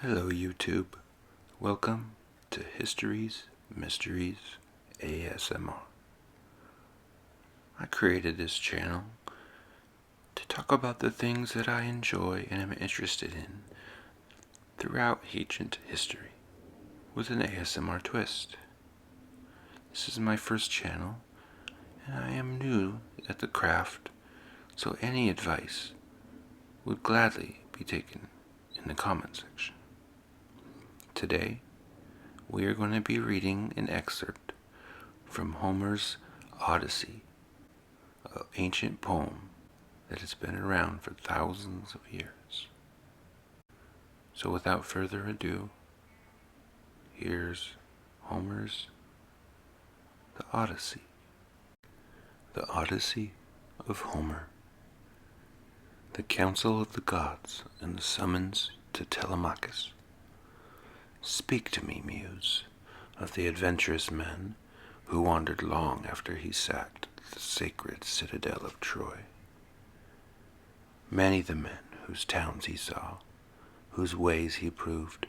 Hello YouTube, welcome to Histories, Mysteries, ASMR. I created this channel to talk about the things that I enjoy and am interested in throughout ancient history, with an ASMR twist. This is my first channel, and I am new at the craft, so any advice would gladly be taken in the comment section. Today, we are going to be reading an excerpt from Homer's Odyssey, an ancient poem that has been around for thousands of years. So without further ado, here's Homer's The Odyssey. The Odyssey of Homer. The council of the gods and the summons to Telemachus. Speak to me, Muse, of the adventurous men who wandered long after he sacked the sacred citadel of Troy. Many the men whose towns he saw, whose ways he proved,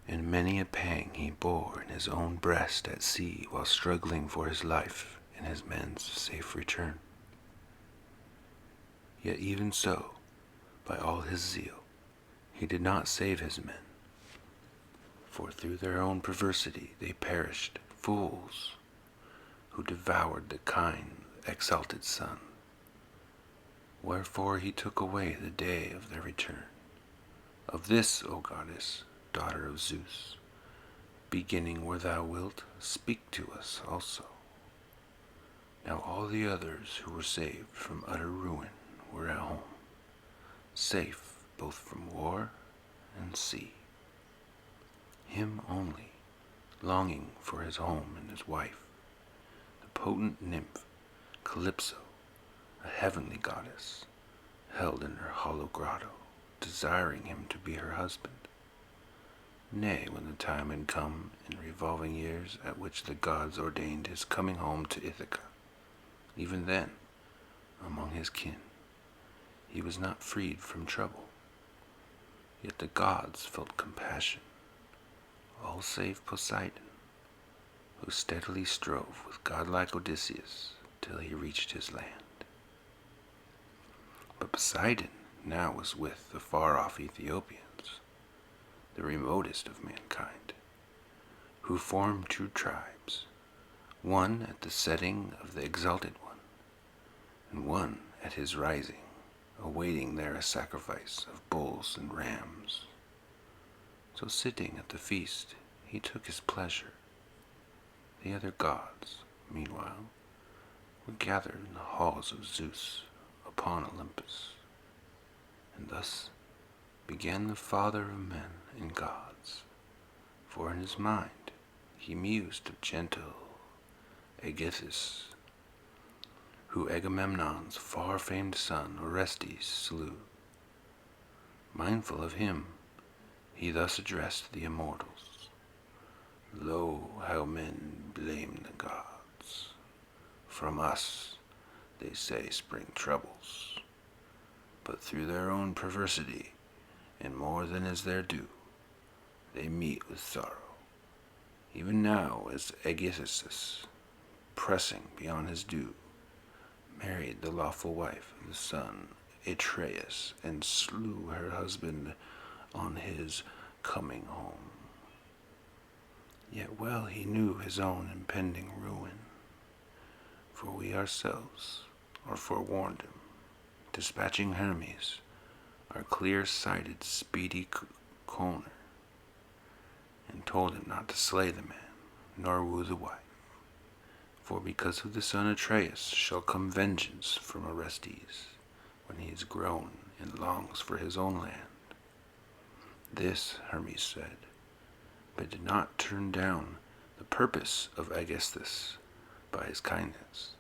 and many a pang he bore in his own breast at sea while struggling for his life and his men's safe return. Yet even so, by all his zeal, he did not save his men, for through their own perversity they perished, fools, who devoured the kind, exalted sun. Wherefore he took away the day of their return. Of this, O goddess, daughter of Zeus, beginning where thou wilt, speak to us also. Now all the others who were saved from utter ruin were at home, safe both from war and sea. Him only, longing for his home and his wife, the potent nymph, Calypso, a heavenly goddess, held in her hollow grotto, desiring him to be her husband. Nay, when the time had come in revolving years at which the gods ordained his coming home to Ithaca, even then, among his kin, he was not freed from trouble. Yet the gods felt compassion, all save Poseidon, who steadily strove with godlike Odysseus till he reached his land. But Poseidon now was with the far-off Ethiopians, the remotest of mankind, who formed two tribes, one at the setting of the exalted one, and one at his rising, awaiting there a sacrifice of bulls and rams. So sitting at the feast, he took his pleasure. The other gods, meanwhile, were gathered in the halls of Zeus upon Olympus. And thus began the father of men and gods, for in his mind he mused of gentle Aegisthus, who Agamemnon's far-famed son Orestes slew. Mindful of him, he thus addressed the immortals. Lo, how men blame the gods. From us, they say, spring troubles. But through their own perversity, and more than is their due, they meet with sorrow. Even now, as Aegisthus, pressing beyond his due, married the lawful wife of the son Atreus, and slew her husband on his coming home. Yet well he knew his own impending ruin, for we ourselves are forewarned him, dispatching Hermes, our clear-sighted, speedy conner, and told him not to slay the man, nor woo the wife, for because of the son Atreus shall come vengeance from Orestes, when he is grown and longs for his own land. This Hermes said, but did not turn down the purpose of Aegisthus by his kindness.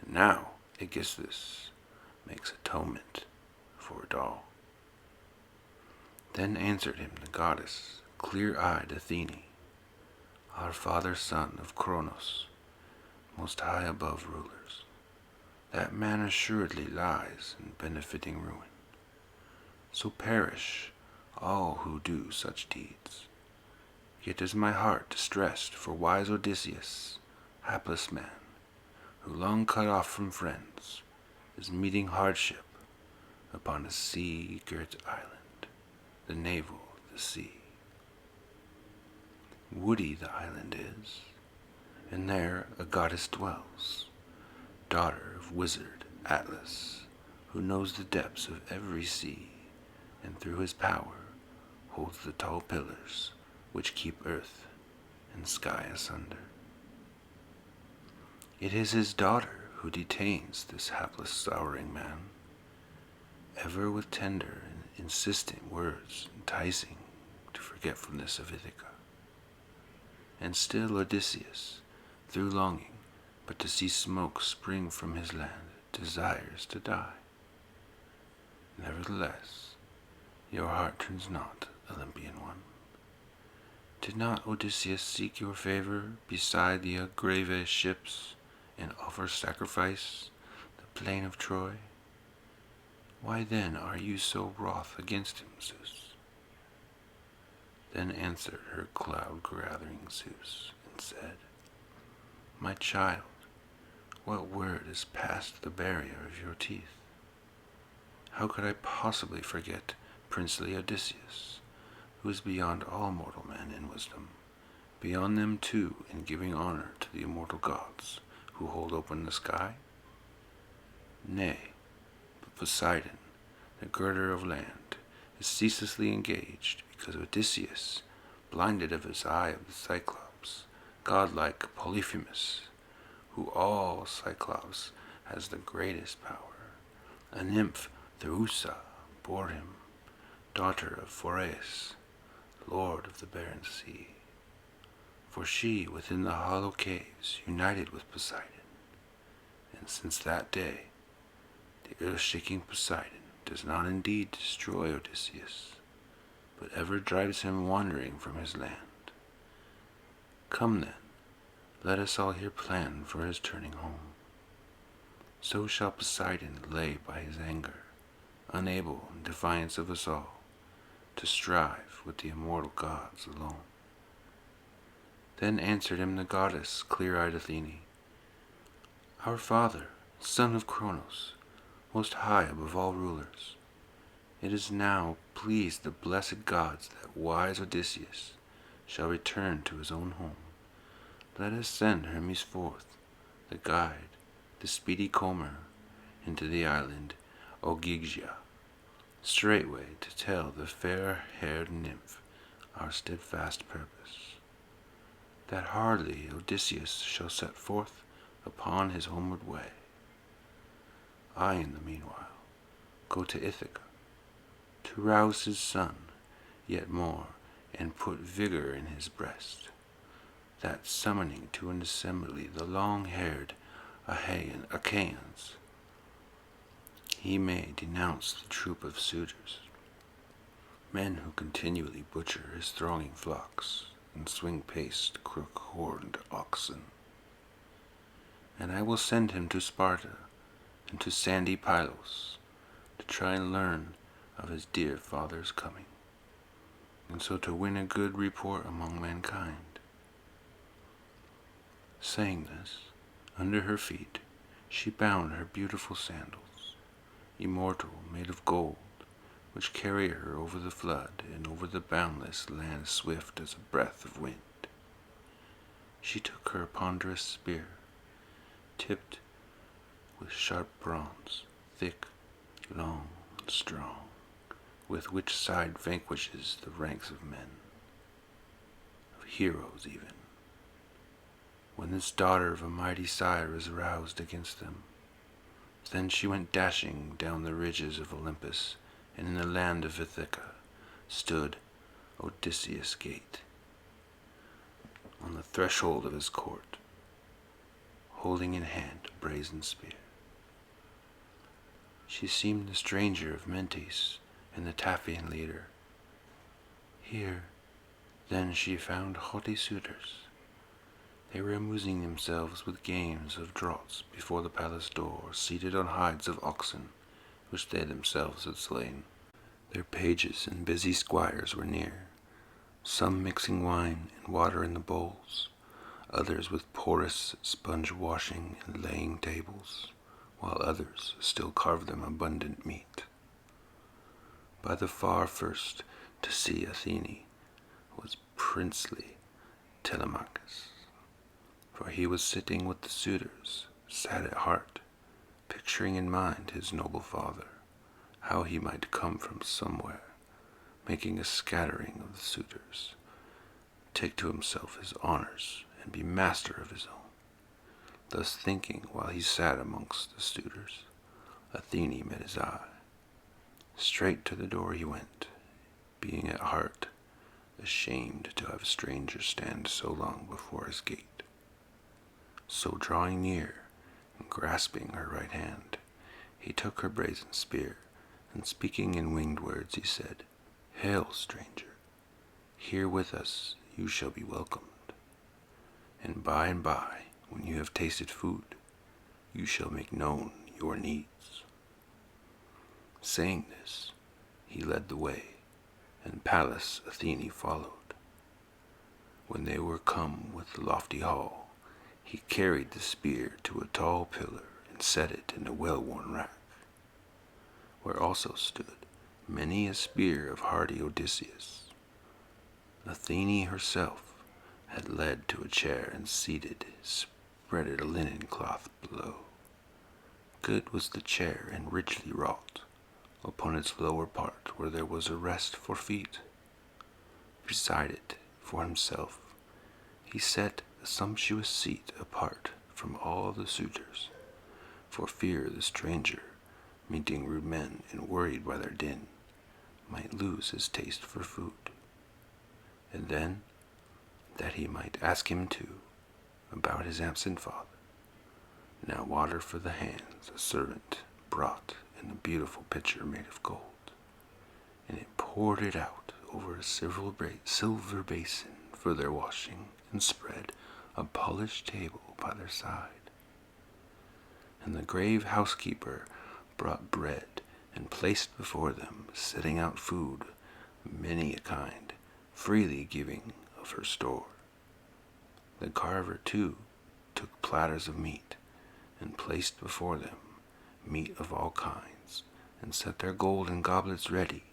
And now Aegisthus makes atonement for it all. Then answered him the goddess, clear-eyed Athene, our father's son of Cronos, most high above rulers. That man assuredly lies in benefiting ruin. So perish all who do such deeds. Yet is my heart distressed for wise Odysseus, hapless man, who long cut off from friends, is meeting hardship upon a sea-girt island, the navel of the sea. Woody the island is, and there a goddess dwells, daughter of wizard Atlas, who knows the depths of every sea, and through his power holds the tall pillars which keep earth and sky asunder. It is his daughter who detains this hapless sorrowing man, ever with tender and insistent words enticing to forgetfulness of Ithaca. And still Odysseus, through longing but to see smoke spring from his land, desires to die. Nevertheless, your heart turns not, Olympian one. Did not Odysseus seek your favor beside the Agrave ships and offer sacrifice the plain of Troy? Why then are you so wroth against him, Zeus? Then answered her cloud-gathering Zeus and said, My child, what word has passed the barrier of your teeth? How could I possibly forget princely Odysseus, who is beyond all mortal men in wisdom, beyond them too in giving honor to the immortal gods who hold open the sky? Nay, but Poseidon, the girder of land, is ceaselessly engaged because Odysseus, blinded of his eye of the Cyclops, godlike Polyphemus, who all Cyclops has the greatest power, a nymph Theusa bore him, daughter of Phoreus, lord of the barren sea. For she within the hollow caves united with Poseidon, and since that day the earth-shaking Poseidon does not indeed destroy Odysseus, but ever drives him wandering from his land. Come then, let us all here plan for his turning home. So shall Poseidon lay by his anger, unable, in defiance of us all, to strive with the immortal gods alone. Then answered him the goddess, clear-eyed Athene, Our father, son of Cronos, most high above all rulers, it is now pleased the blessed gods that wise Odysseus shall return to his own home. Let us send Hermes forth, the guide, the speedy comber, into the island Ogygia, straightway to tell the fair-haired nymph our steadfast purpose, that hardly Odysseus shall set forth upon his homeward way. I, in the meanwhile, go to Ithaca, to rouse his son yet more, and put vigor in his breast, that summoning to an assembly the long-haired Achaeans, he may denounce the troop of suitors, men who continually butcher his thronging flocks and swing-paced, crook-horned oxen. And I will send him to Sparta and to sandy Pylos to try and learn of his dear father's coming, and so to win a good report among mankind. Saying this, under her feet she bound her beautiful sandals, immortal, made of gold, which carry her over the flood and over the boundless land swift as a breath of wind. She took her ponderous spear, tipped with sharp bronze, thick, long, and strong, with which side vanquishes the ranks of men, of heroes even, when this daughter of a mighty sire is roused against them. Then she went dashing down the ridges of Olympus, and in the land of Ithaca stood Odysseus' gate, on the threshold of his court, holding in hand a brazen spear. She seemed the stranger of Mentes and the Taphian leader. Here, then, she found haughty suitors. They were amusing themselves with games of draughts before the palace door, seated on hides of oxen, which they themselves had slain. Their pages and busy squires were near, some mixing wine and water in the bowls, others with porous sponge washing and laying tables, while others still carved them abundant meat. By the far first to see Athene was princely Telemachus, for he was sitting with the suitors, sad at heart, picturing in mind his noble father, how he might come from somewhere, making a scattering of the suitors, take to himself his honors, and be master of his own. Thus thinking while he sat amongst the suitors, Athene met his eye. Straight to the door he went, being at heart ashamed to have strangers stand so long before his gate. So drawing near and grasping her right hand, he took her brazen spear, and speaking in winged words he said, "Hail, stranger! Here with us you shall be welcomed, and by, when you have tasted food, you shall make known your needs." Saying this, he led the way, and Pallas Athene followed. When they were come with the lofty hall, he carried the spear to a tall pillar and set it in a well-worn rack, where also stood many a spear of hardy Odysseus. Athene herself had led to a chair and seated, spreaded a linen cloth below. Good was the chair and richly wrought, upon its lower part where there was a rest for feet. Beside it, for himself, he set a sumptuous seat apart from all the suitors, for fear the stranger, meeting rude men and worried by their din, might lose his taste for food. And then, that he might ask him too about his absent father, now water for the hands a servant brought in a beautiful pitcher made of gold, and it poured it out over a silver basin for their washing, and spread a polished table by their side. And the grave housekeeper brought bread and placed before them, setting out food, many a kind, freely giving of her store. The carver, too, took platters of meat, and placed before them meat of all kinds, and set their golden goblets ready,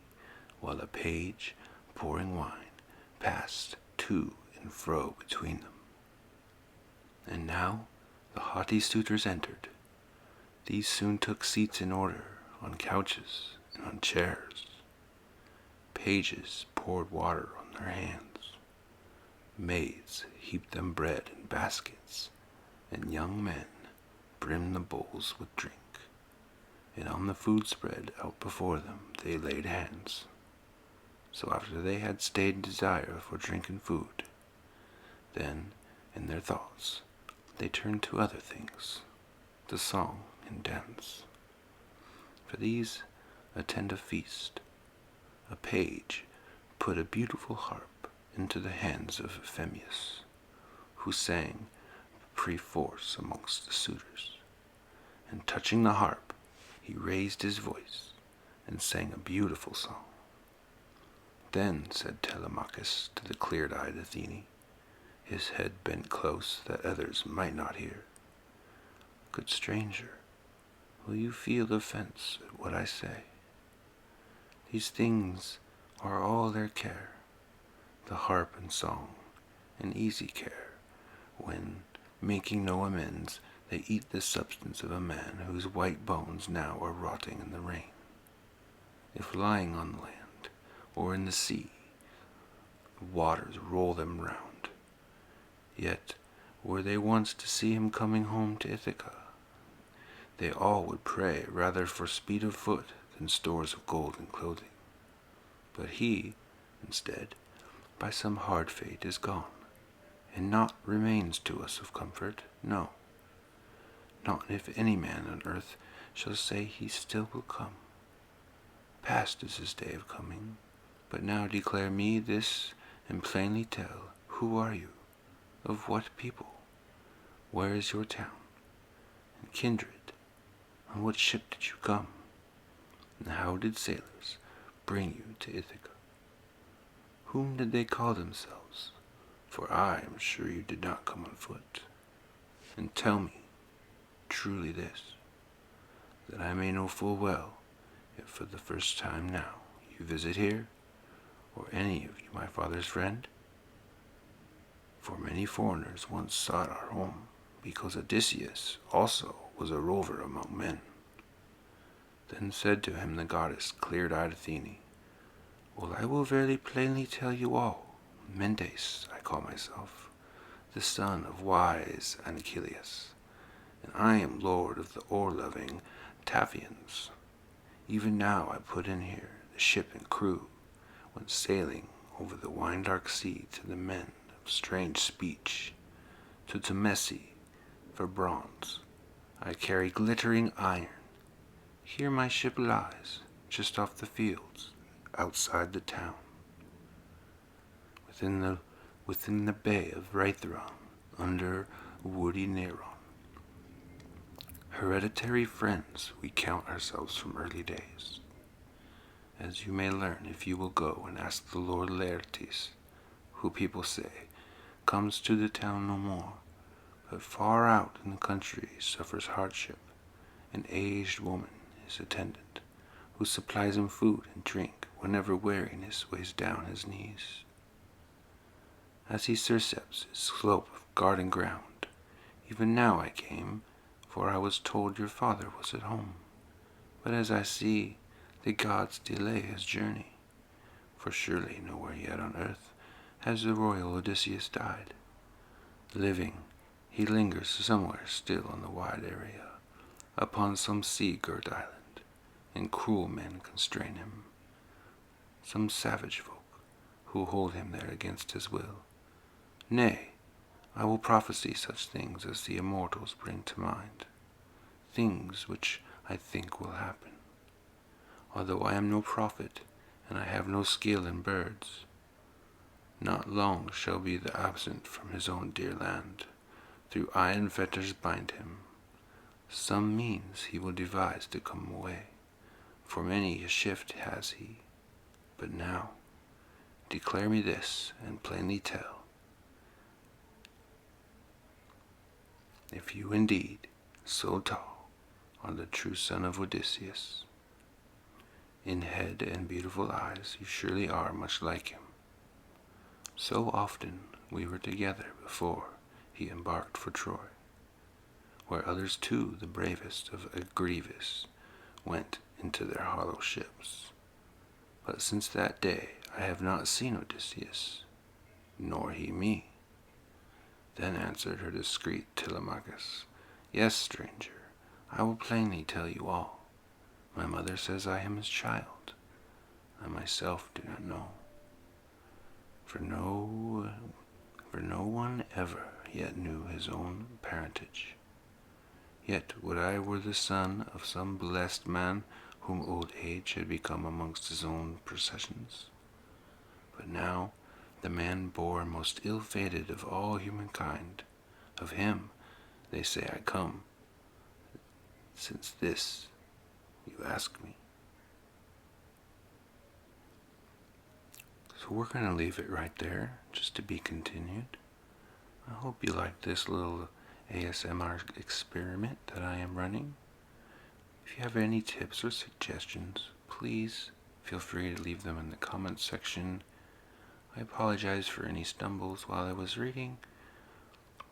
while a page, pouring wine, passed to and fro between them. And now the haughty suitors entered. These soon took seats in order, on couches and on chairs. Pages poured water on their hands. Maids heaped them bread in baskets, and young men brimmed the bowls with drink. And on the food spread out before them they laid hands. So after they had stayed desire for drink and food, then, in their thoughts, they turned to other things, the song and dance. For these attend a feast. A page put a beautiful harp into the hands of Phemius, who sang perforce amongst the suitors. And touching the harp, he raised his voice and sang a beautiful song. Then said Telemachus to the clear-eyed Athene, his head bent close that others might not hear, "Good stranger, will you feel offense at what I say? These things are all their care, the harp and song, and easy care, when, making no amends, they eat the substance of a man whose white bones now are rotting in the rain. If lying on the land, or in the sea, the waters roll them round. Yet, were they once to see him coming home to Ithaca, they all would pray rather for speed of foot than stores of gold and clothing. But he, instead, by some hard fate is gone, and naught remains to us of comfort, no, not if any man on earth shall say he still will come. Past is his day of coming, but now declare me this, and plainly tell, who are you? Of what people? Where is your town? And kindred? On what ship did you come? And how did sailors bring you to Ithaca? Whom did they call themselves? For I am sure you did not come on foot. And tell me truly this, that I may know full well if for the first time now you visit here, or any of you my father's friend. For many foreigners once sought our home, because Odysseus also was a rover among men. Then said to him the goddess, clear-eyed Athene, well, I will very plainly tell you all. Mendes I call myself, the son of wise Anchialus, and I am lord of the oar-loving Taphians. Even now I put in here the ship and crew, when sailing over the wine-dark sea to the men of strange speech, to Temesi for bronze. I carry glittering iron. Here my ship lies, just off the fields, outside the town, within the bay of Rhythron, under woody Neron. Hereditary friends we count ourselves from early days, as you may learn if you will go and ask the Lord Laertes, who people say comes to the town no more, but far out in the country suffers hardship, an aged woman, his attendant, who supplies him food and drink whenever weariness weighs down his knees. As he surceps his slope of garden ground, even now I came, for I was told your father was at home. But as I see, the gods delay his journey, for surely nowhere yet on earth has the royal Odysseus died. Living, he lingers somewhere still on the wide area, upon some sea-girt island, and cruel men constrain him, some savage folk, who hold him there against his will. Nay, I will prophesy such things as the immortals bring to mind, things which I think will happen. Although I am no prophet, and I have no skill in birds, not long shall be the absent from his own dear land. Through iron fetters bind him. Some means he will devise to come away, for many a shift has he. But now, declare me this, and plainly tell, if you indeed, so tall, are the true son of Odysseus. In head and beautiful eyes you surely are much like him. So often we were together before he embarked for Troy, where others too, the bravest of Agrivis, went into their hollow ships. But since that day I have not seen Odysseus, nor he me. Then answered her discreet Telemachus, yes, stranger, I will plainly tell you all. My mother says I am his child. I myself do not know. For no one ever yet knew his own parentage. Yet would I were the son of some blessed man whom old age had become amongst his own processions. But now the man born most ill-fated of all humankind, of him they say I come, since this you ask me. So we're going to leave it right there, just to be continued. I hope you liked this little ASMR experiment that I am running. If you have any tips or suggestions, please feel free to leave them in the comments section. I apologize for any stumbles while I was reading,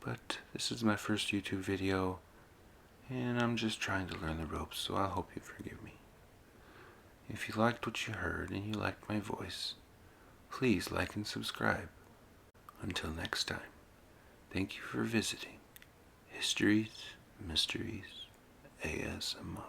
but this is my first YouTube video, and I'm just trying to learn the ropes, so I hope you forgive me. If you liked what you heard and you liked my voice, please like and subscribe. Until next time, thank you for visiting Histories, Mysteries, ASMR.